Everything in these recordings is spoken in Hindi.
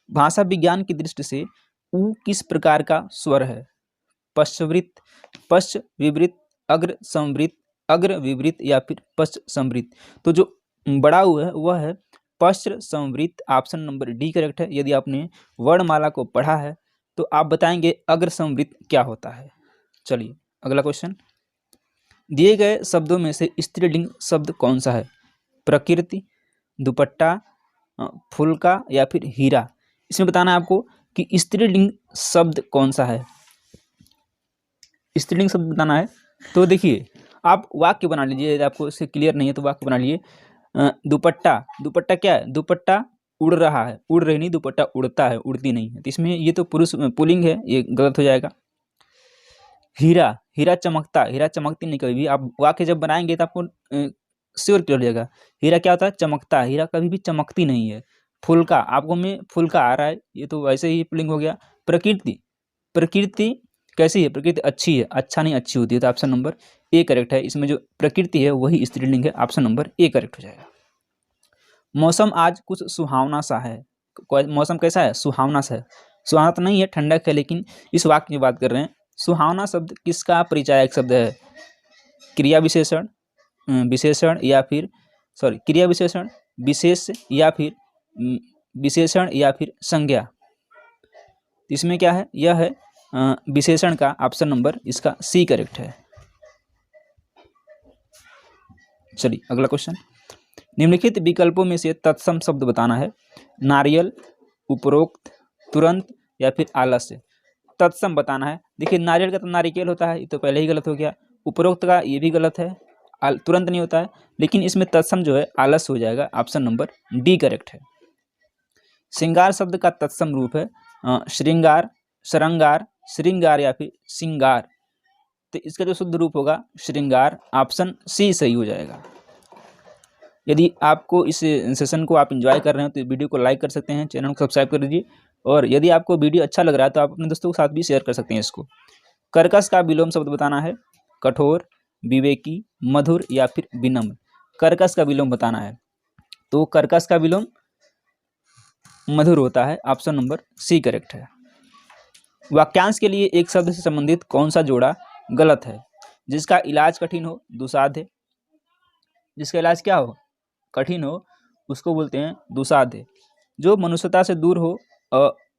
भाषा विज्ञान की दृष्टि से ऊ किस प्रकार का स्वर है? पश्चवृत्त, पश्च विवृत, अग्र संवृत, अग्र विवृत या फिर पश्च संवृत। तो जो बड़ा ऊ है वह है पश्च संवृत। ऑप्शन नंबर डी करेक्ट है। यदि आपने वर्णमाला को पढ़ा है तो आप बताएंगे अग्र संवृत क्या होता है। चलिए अगला क्वेश्चन, दिए गए शब्दों में से स्त्रीलिंग शब्द कौन सा है? प्रकृति, दुपट्टा, फुलका या फिर हीरा। इसमें बताना है आपको कि स्त्रीलिंग शब्द कौन सा है। स्त्रीलिंग शब्द बताना है तो देखिए आप वाक्य बना लीजिए। यदि आपको इससे क्लियर नहीं है तो वाक्य बना लीजिए। दुपट्टा, दुपट्टा क्या है? दुपट्टा उड़ रहा है, उड़ रही नहीं, दुपट्टा उड़ता है, उड़ती नहीं है। तो इसमें ये तो पुरुष पुल्लिंग है, ये गलत हो जाएगा। हीरा, हीरा चमकता, हीरा चमकती नहीं कभी भी। आप वाक्य जब बनाएंगे तो आपको श्योर क्लियर हो जाएगा। हीरा क्या होता है? चमकता है, हीरा कभी भी चमकती नहीं है। फुलका, आपको में फुलका आ रहा है, ये तो वैसे ही पुल्लिंग हो गया। प्रकृति, प्रकृति कैसी है? प्रकृति अच्छी है, अच्छा नहीं अच्छी होती है। तो ऑप्शन नंबर ए करेक्ट है। इसमें जो प्रकृति है वही स्त्रीलिंग है। ऑप्शन नंबर ए करेक्ट हो जाएगा। मौसम आज कुछ सुहावना सा है। मौसम कैसा है? सुहावना सा है। सुहावना तो नहीं है, ठंडक है, लेकिन इस वाक्य की बात कर रहे हैं। सुहावना शब्द किसका परिचायक शब्द है? क्रिया विशेषण, विशेषण या फिर क्रिया विशेषण, विशेष या फिर विशेषण या फिर संज्ञा। इसमें क्या है? यह है विशेषण का। ऑप्शन नंबर इसका सी करेक्ट है। चलिए अगला क्वेश्चन, निम्नलिखित विकल्पों में से तत्सम शब्द बताना है। नारियल, उपरोक्त, तुरंत या फिर आलस्य। तत्सम बताना है। देखिए नारियल का तो नारिकेल होता है, ये तो पहले ही गलत हो गया। उपरोक्त का ये भी गलत है, तुरंत नहीं होता है। लेकिन इसमें तत्सम जो है आलस्य हो जाएगा। ऑप्शन नंबर डी करेक्ट है। श्रृंगार शब्द का तत्सम रूप है श्रृंगार, श्रृंगार, श्रृंगार या फिर सिंगार। तो इसका जो शुद्ध रूप होगा श्रृंगार। ऑप्शन सी सही हो जाएगा। यदि आपको इस सेशन को आप एंजॉय कर रहे हो तो वीडियो को लाइक कर सकते हैं, चैनल को सब्सक्राइब कर दीजिए। और यदि आपको वीडियो अच्छा लग रहा है तो आप अपने दोस्तों के साथ भी शेयर कर सकते हैं इसको। कर्कश का विलोम शब्द बताना है। कठोर, विवेकी, मधुर या फिर विनम्र। कर्कश का विलोम बताना है तो कर्कश का विलोम मधुर होता है। ऑप्शन नंबर सी करेक्ट है। वाक्यांश के लिए एक शब्द से संबंधित कौन सा जोड़ा गलत है? जिसका इलाज कठिन हो दुसाध्य। जिसका इलाज क्या हो? कठिन हो, उसको बोलते हैं दुसाध्य। जो मनुष्यता से दूर हो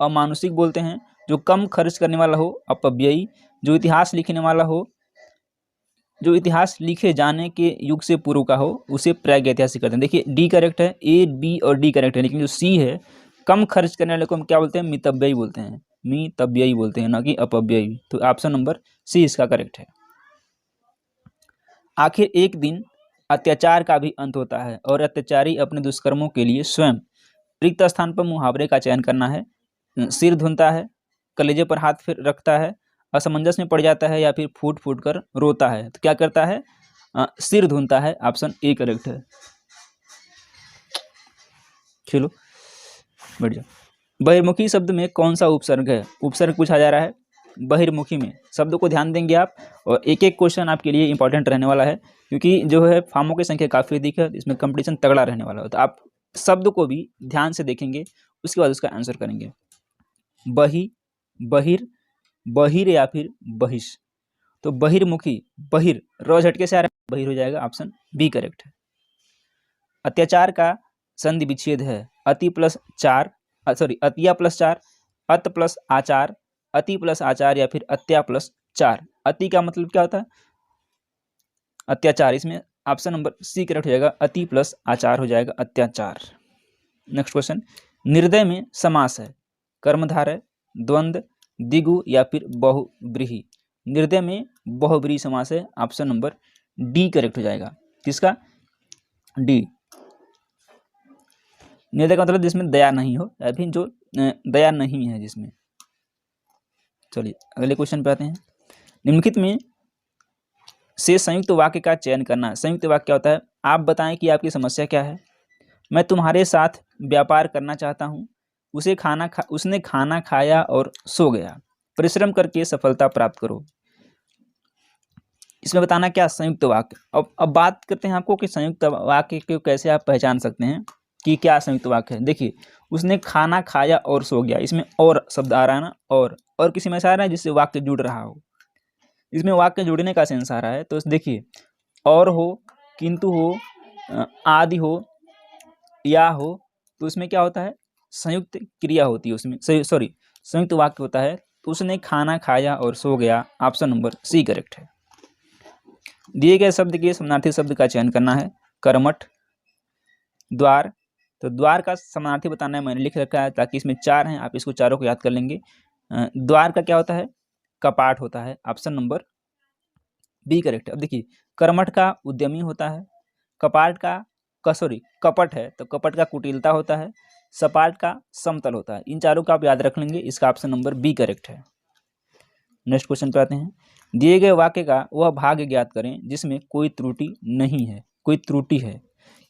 अमानुषिक बोलते हैं। जो कम खर्च करने वाला हो अपव्ययी। जो इतिहास लिखने वाला हो, जो इतिहास लिखे जाने के युग से पूर्व का हो उसे प्रागैतिहासिक कहते हैं। देखिए डी करेक्ट है, ए बी और डी करेक्ट है। लेकिन जो सी है कम खर्च करने वाले को हम क्या बोलते हैं? मितव्ययी बोलते हैं, मितव्ययी बोलते हैं, ना कि अपव्ययी। तो ऑप्शन नंबर सी इसका करेक्ट है। आखिर एक दिन अत्याचार का भी अंत होता है और अत्याचारी अपने दुष्कर्मों के लिए स्वयं रिक्त स्थान पर मुहावरे का चयन करना है। सिर धुनता है, कलेजे पर हाथ फिर रखता है, असमंजस में पड़ जाता है या फिर फूट फूट कर रोता है। तो क्या करता है? सिर धुनता है। ऑप्शन ए करेक्ट है। चलो बढ़िया। बहिर्मुखी शब्द में कौन सा उपसर्ग है? उपसर्ग पूछा जा रहा है बहिर्मुखी में। शब्दों को ध्यान देंगे आप और एक एक क्वेश्चन आपके लिए इंपॉर्टेंट रहने वाला है, क्योंकि जो है फार्मों की संख्या काफ़ी अधिक है, इसमें कंपटीशन तगड़ा रहने वाला है। तो आप शब्द को भी ध्यान से देखेंगे, उसके बाद उसका आंसर करेंगे। बही, बहिर, बहिर या फिर बहिष। तो बहिर्मुखी, बहिर र झटके से आ रहा है, बहिर हो जाएगा। ऑप्शन बी करेक्ट है। अत्याचार का संधि विच्छेद है अति प्लस चार, अतिया प्लस चार, अत प्लस आचार, अति प्लस आचार या फिर अत्या प्लस चार। अति का मतलब क्या होता है? अत्याचार। इसमें ऑप्शन नंबर सी करेक्ट हो जाएगा। अति प्लस आचार हो जाएगा अत्याचार। नेक्स्ट क्वेश्चन, निर्दय में समास है कर्मधारय, द्वंद्व, द्विगु या फिर बहुव्रीहि। निर्दय में बहुव्रीहि समास है। ऑप्शन नंबर डी करेक्ट हो जाएगा। किसका? डी। निर्दय का मतलब जिसमें दया नहीं हो या फिर जो दया नहीं है जिसमें। चलिए अगले क्वेश्चन पे आते हैं। निम्नलिखित में से संयुक्त वाक्य का चयन करना है। संयुक्त वाक्य क्या होता है? आप बताएं कि आपकी समस्या क्या है। मैं तुम्हारे साथ व्यापार करना चाहता हूँ। उसने खाना खाया और सो गया। परिश्रम करके सफलता प्राप्त करो। इसमें बताना क्या? संयुक्त वाक्य। अब बात करते हैं आपको कि संयुक्त वाक्य को कैसे आप पहचान सकते हैं। कि क्या संयुक्त वाक्य है। देखिए उसने खाना खाया और सो गया, इसमें और शब्द आ रहा है ना, और किसी में ऐसा आ रहा है जिससे वाक्य जुड़ रहा हो, इसमें वाक्य जुड़ने का सेंस आ रहा है। तो देखिए और हो, किंतु हो, आदि हो, या हो, तो उसमें क्या होता है, संयुक्त क्रिया होती है उसमें, सॉरी संयुक्त वाक्य होता है। तो उसने खाना खाया और सो गया, ऑप्शन नंबर सी करेक्ट है। दिए गए शब्द के समानार्थी शब्द का चयन करना है। कर्मठ, द्वार, तो द्वार का समानार्थी बताना है, मैंने लिख रखा है ताकि इसमें 4 हैं, आप इसको चारों को याद कर लेंगे। द्वार का क्या होता है, कपाट होता है, ऑप्शन नंबर बी करेक्ट है। अब देखिए कर्मठ का उद्यमी होता है, कपाट का सॉरी कपट है तो कपट का कुटिलता होता है, सपाट का समतल होता है। इन चारों का आप याद रख लेंगे, इसका ऑप्शन नंबर बी करेक्ट है। नेक्स्ट क्वेश्चन पे आते हैं। दिए गए वाक्य का वह भाग ज्ञात करें जिसमें कोई त्रुटि नहीं है, कोई त्रुटि है।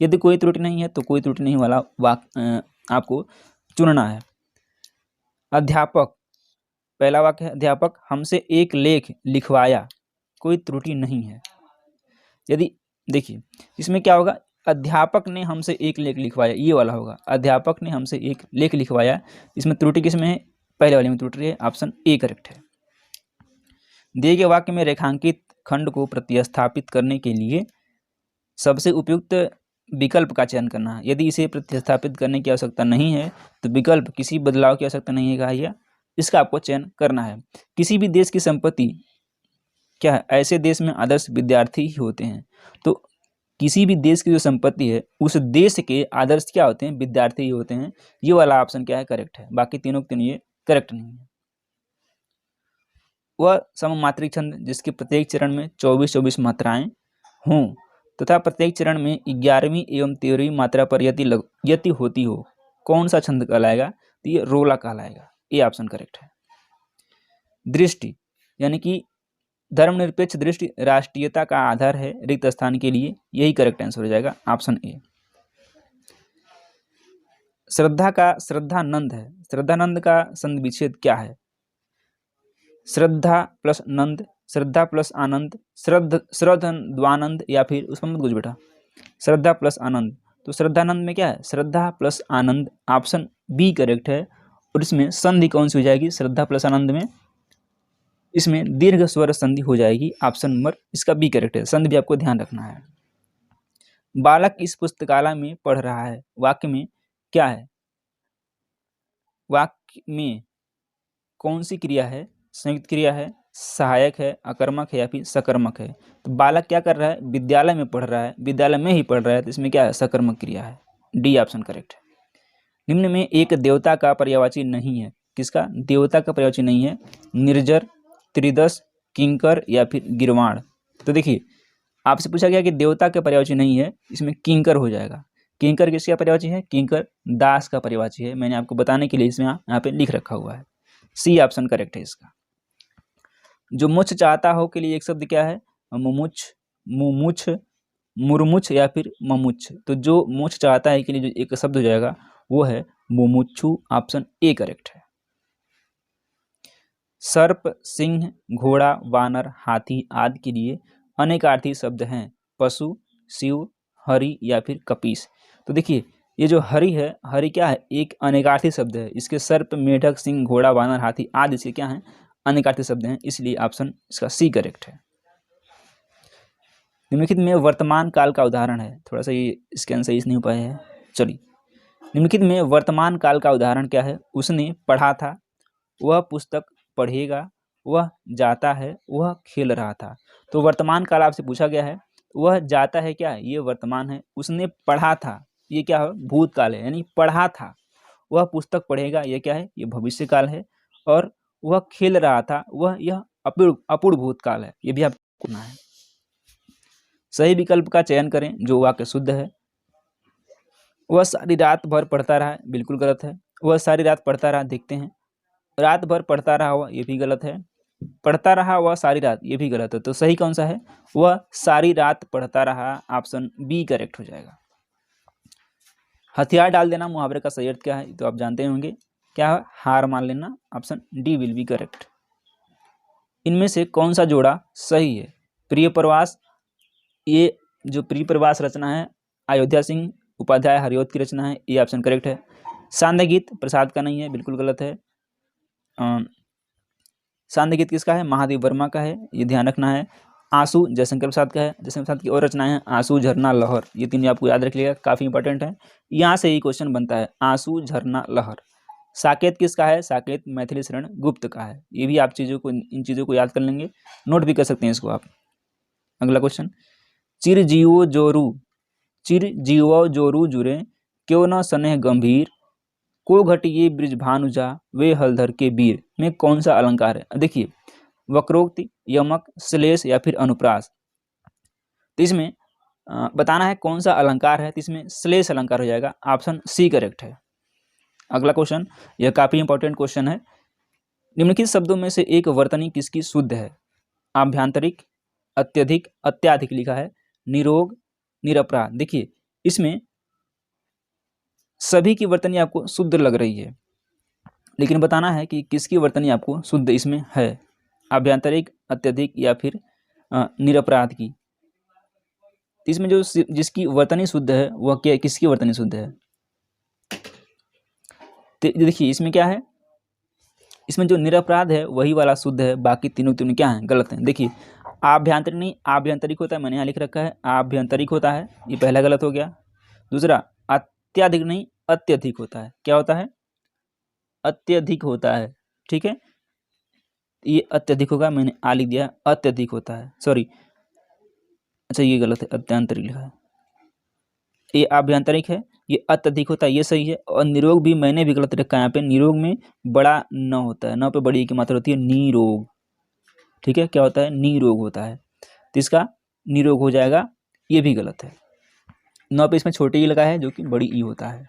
यदि कोई त्रुटि नहीं है तो कोई त्रुटि नहीं वाला वाक्य आपको चुनना है। अध्यापक, पहला वाक्य है अध्यापक हमसे एक लेख लिखवाया, कोई त्रुटि नहीं है। यदि देखिए इसमें क्या होगा, अध्यापक ने हमसे एक लेख लिखवाया, ये वाला होगा, अध्यापक ने हमसे एक लेख लिखवाया, इसमें त्रुटि किसमें है, पहले वाले में त्रुटि है, ऑप्शन ए करेक्ट है। दिए गए वाक्य में रेखांकित खंड को प्रतिस्थापित करने के लिए सबसे उपयुक्त विकल्प का चयन करना है। यदि इसे प्रतिस्थापित करने की आवश्यकता नहीं है तो विकल्प किसी बदलाव की आवश्यकता नहीं है कहा गया, इसका आपको चयन करना है। किसी भी देश की संपत्ति क्या है, ऐसे देश में आदर्श विद्यार्थी ही होते हैं। तो किसी भी देश की जो संपत्ति है उस देश के आदर्श क्या होते हैं, विद्यार्थी ही होते हैं। ये वाला ऑप्शन क्या है, करेक्ट है, बाकी तीनों के लिए करेक्ट नहीं है। वह सममात्रिक छंद जिसके प्रत्येक चरण में 24-24 मात्राएं हों तथा प्रत्येक चरण में 11वीं एवं 13वीं मात्रा पर यति होती हो, कौन सा छंद कहलाएगा, तो ये रोला कहलाएगा, ये ऑप्शन करेक्ट है। दृष्टि यानी कि धर्मनिरपेक्ष दृष्टि राष्ट्रीयता का आधार है रिक्त स्थान के लिए, यही करेक्ट आंसर हो जाएगा, ऑप्शन ए। श्रद्धा का श्रद्धानंद है, श्रद्धानंद का संधि विच्छेद क्या है, श्रद्धा प्लस नंद, श्रद्धा प्लस आनंद, श्रद्धानंद, या फिर उसमें मत गुज बेटा, श्रद्धा प्लस आनंद। तो श्रद्धानंद में क्या है, श्रद्धा प्लस आनंद, ऑप्शन बी करेक्ट है। और इसमें संधि कौन सी हो जाएगी, श्रद्धा प्लस आनंद में इसमें दीर्घ स्वर संधि हो जाएगी, ऑप्शन नंबर इसका बी करेक्ट है। संधि भी आपको ध्यान रखना है। बालक इस पुस्तकालय में पढ़ रहा है, वाक्य में क्या है, वाक्य में कौन सी क्रिया है, संयुक्त क्रिया है, सहायक है, अकर्मक है, या फिर सकर्मक है। तो बालक क्या कर रहा है, विद्यालय में पढ़ रहा है, विद्यालय में ही पढ़ रहा है, तो इसमें क्या है, सकर्मक क्रिया है, डी ऑप्शन करेक्ट है। निम्न में एक देवता का पर्यायवाची नहीं है, किसका, देवता का पर्यायवाची नहीं है, निर्जर, त्रिदश, किंकर, या फिर गिरवाण। तो देखिए आपसे पूछा गया कि देवता का पर्यायवाची नहीं है, इसमें किंकर हो जाएगा। किंकर किसका पर्यायवाची है, किंकर दास का पर्यायवाची है, मैंने आपको बताने के लिए इसमें यहाँ पे लिख रखा हुआ है, सी ऑप्शन करेक्ट है इसका। जो मुछ चाहता हो के लिए एक शब्द क्या है, मुमुछ, मुमुछ, मुरमुछ, या फिर ममुछ। तो जो मुछ चाहता है के लिए जो एक शब्द हो जाएगा वो है मुमुक्षु, ऑप्शन ए करेक्ट है। सर्प, सिंह, घोड़ा, वानर, हाथी आदि के लिए अनेकार्थी शब्द हैं, पशु, शिव, हरि, या फिर कपीस। तो देखिए ये जो हरि है, हरि क्या है, एक अनेकार्थी शब्द है, इसके सर्प, मेढक, सिंह, घोड़ा, वानर, हाथी आदि इसके क्या हैं, अनेकार्थी शब्द हैं, इसलिए ऑप्शन इसका सी करेक्ट है। निम्नलिखित में वर्तमान काल का उदाहरण है, थोड़ा सा ये इसके आंसर सही नहीं हो पाया है, चलिए। निम्नलिखित में वर्तमान काल का उदाहरण क्या है, उसने पढ़ा था, वह पुस्तक पढ़ेगा, वह जाता है, वह खेल रहा था। तो वर्तमान काल आपसे पूछा गया है, वह जाता है क्या, ये वर्तमान है, उसने पढ़ा था, ये क्या है, भूतकाल है, यानी पढ़ा था। वह पुस्तक पढ़ेगा, ये क्या है, ये भविष्य काल है। और वह खेल रहा था, वह यह अपूर्ण भूतकाल है, ये भी आपको करना है। सही विकल्प का चयन करें जो वाक्य शुद्ध है। वह सारी रात भर पढ़ता रहा, बिल्कुल गलत है। वह सारी रात पढ़ता रहा, देखते हैं, रात भर पढ़ता रहा हुआ, ये भी गलत है। पढ़ता रहा वह सारी रात, ये भी गलत है। तो सही कौन सा है, वह सारी रात पढ़ता रहा, ऑप्शन बी करेक्ट हो जाएगा। हथियार डाल देना मुहावरे का सही अर्थ क्या है, तो आप जानते होंगे, क्या है, हार मान लेना, option D will be correct. इनमें से कौन सा जोड़ा सही है, प्रिय प्रवास, ये जो प्रिय प्रवास रचना है अयोध्या सिंह उपाध्याय हरिऔध की रचना है, ये ऑप्शन करेक्ट है। सांध्य गीत प्रसाद का नहीं है, बिल्कुल गलत है। सांध्य गीत किसका है? महादेव वर्मा का है, ये ध्यान रखना है। आंसू जयशंकर प्रसाद का है, जयशंकर प्रसाद की और रचनाएं हैं आंसू, झरना, लहर, ये तीन आपको याद रख लिएगा, काफ़ी इंपॉर्टेंट है। यहाँ से ही क्वेश्चन बनता है, आंसू, झरना, लहर। साकेत किसका है? साकेत मैथिली शरण गुप्त का है। ये भी आप इन चीज़ों को याद कर लेंगे, नोट भी कर सकते हैं इसको आप। अगला क्वेश्चन, चिर जीवो जोरू जुरे, क्यों न स्नेह गंभीर, को घटिए ब्रिज भानुजा, वे हलधर के वीर में कौन सा अलंकार है? देखिए, वक्रोक्ति, यमक, श्लेष या फिर अनुप्रास। तो इसमें बताना है कौन सा अलंकार है, तो इसमें श्लेष अलंकार हो जाएगा, ऑप्शन सी करेक्ट है। अगला क्वेश्चन, यह काफी इंपॉर्टेंट क्वेश्चन है। निम्नलिखित शब्दों में से एक वर्तनी किसकी शुद्ध है? आभ्यंतरिक, अत्यधिक, अत्याधिक लिखा है, निरोग, निरपराध। देखिए, इसमें सभी की वर्तनी आपको शुद्ध लग रही है, लेकिन बताना है कि किसकी वर्तनी आपको शुद्ध इसमें है, आभ्यंतरिक, अत्यधिक या फिर निरपराध की। इसमें जो जिसकी वर्तनी शुद्ध है वह क्या, किसकी वर्तनी शुद्ध है? तो देखिए, इसमें क्या है, इसमें जो निरपराध है वही वाला शुद्ध है, बाकी तीनों क्या हैं? गलत हैं। देखिए, आभ्यंतरिक नहीं आभ्यंतरिक होता है, मैंने यहाँ लिख रखा है आभ्यंतरिक होता है, ये पहला गलत हो गया। दूसरा, अत्याधिक नहीं अत्यधिक होता है, क्या होता है? अत्यधिक होता है, ठीक है, ये अत्यधिक होगा, मैंने आ लिख दिया, अत्यधिक होता है, सॉरी, अच्छा ये गलत है, अत्यांतरिक लिखा है, ये आभ्यंतरिक है, ये अत्यधिक होता है, ये सही है। और निरोग भी मैंने भी गलत रखा है यहाँ पे, निरोग में बड़ा न होता है, न पे बड़ी की मात्रा होती है, निरोग, ठीक है, क्या होता है? निरोग होता है, तो इसका निरोग हो जाएगा, ये भी गलत है। न पे इसमें छोटी ई लगा है जो कि बड़ी ई होता है।